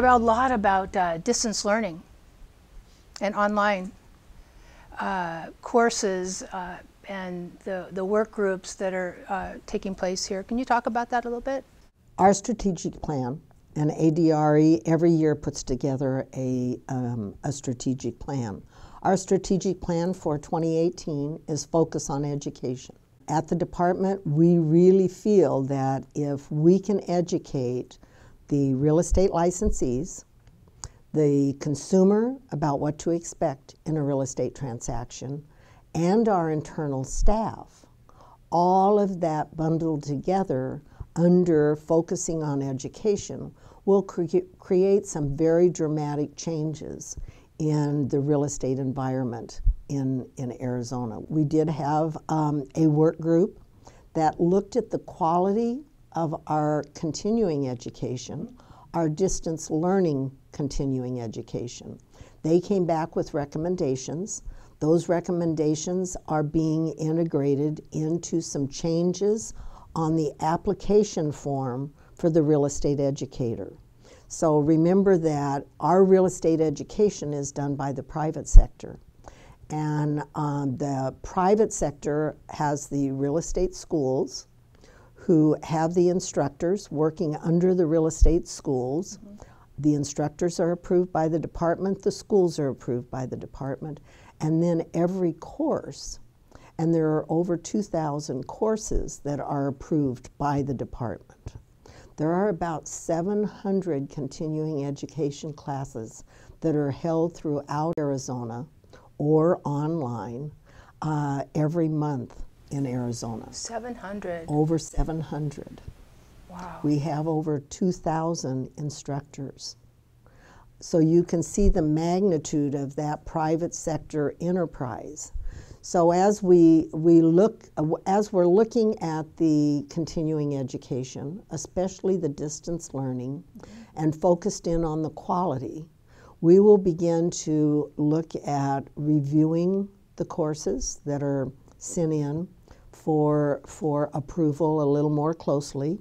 talking a lot about distance learning and online courses and the work groups that are taking place here. Can you talk about that a little bit? Our strategic plan, and ADRE every year puts together a strategic plan. Our strategic plan for 2018 is focus on education. At the department, we really feel that if we can educate the real estate licensees, the consumer about what to expect in a real estate transaction, and our internal staff, all of that bundled together under focusing on education will create some very dramatic changes in the real estate environment in Arizona. We did have a work group that looked at the quality of our continuing education, our distance learning continuing education. They came back with recommendations. Those recommendations are being integrated into some changes on the application form for the real estate educator. So remember that our real estate education is done by the private sector. And the private sector has the real estate schools who have the instructors working under the real estate schools. Mm-hmm. The instructors are approved by the department, the schools are approved by the department, and then every course, and there are over 2,000 courses that are approved by the department. There are about 700 continuing education classes that are held throughout Arizona or online every month in Arizona. 700? Over 700. Wow. We have over 2,000 instructors. So you can see the magnitude of that private sector enterprise. So as we're looking at the continuing education, especially the distance learning, and focused in on the quality, we will begin to look at reviewing the courses that are sent in for approval a little more closely.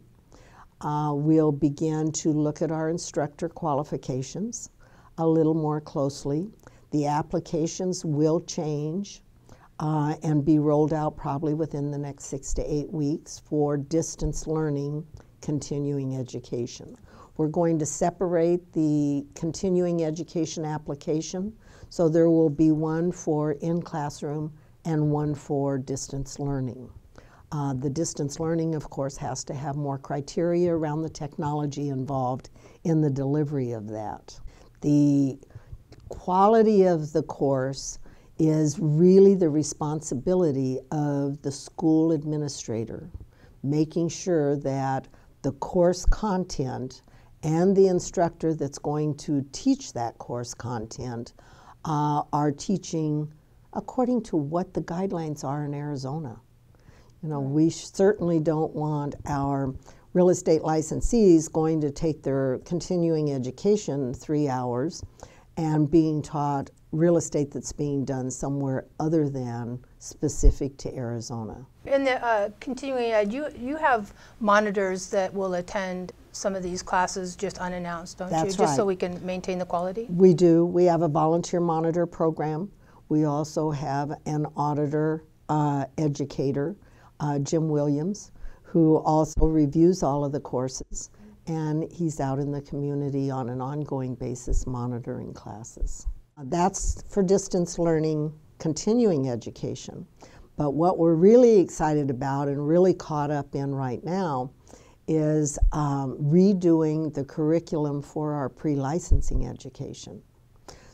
We'll begin to look at our instructor qualifications a little more closely. The applications will change and be rolled out probably within the next 6 to 8 weeks for distance learning continuing education. We're going to separate the continuing education application, so there will be one for in-classroom and one for distance learning. The distance learning, of course, has to have more criteria around the technology involved in the delivery of that. The quality of the course is really the responsibility of the school administrator, making sure that the course content and the instructor that's going to teach that course content are teaching according to what the guidelines are in Arizona. You know, we certainly don't want our real estate licensees going to take their continuing education 3 hours and being taught real estate that's being done somewhere other than specific to Arizona. In the continuing ed, you have monitors that will attend some of these classes just unannounced, don't you? That's just right. So we can maintain the quality? We do. We have a volunteer monitor program. We also have an auditor educator, Jim Williams, who also reviews all of the courses, and he's out in the community on an ongoing basis monitoring classes. That's for distance learning continuing education. But what we're really excited about and really caught up in right now is redoing the curriculum for our pre-licensing education.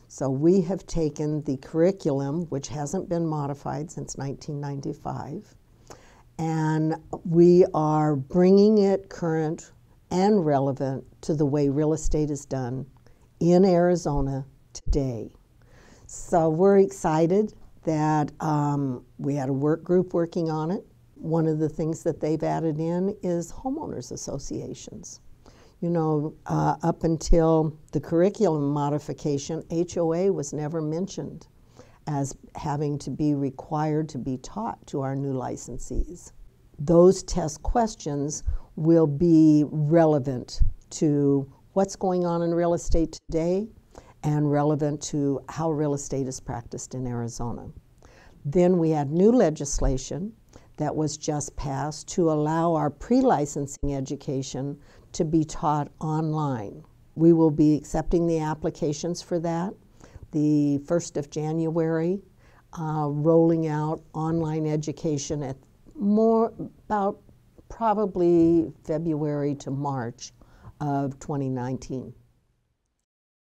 So we have taken the curriculum, which hasn't been modified since 1995, and we are bringing it current and relevant to the way real estate is done in Arizona today. So we're excited that we had a work group working on it. One of the things that they've added in is homeowners associations. You know, up until the curriculum modification, HOA was never mentioned as having to be required to be taught to our new licensees. Those test questions will be relevant to what's going on in real estate today and relevant to how real estate is practiced in Arizona. Then we had new legislation that was just passed to allow our pre-licensing education to be taught online. We will be accepting the applications for that the 1st of January, rolling out online education at about probably February to March of 2019.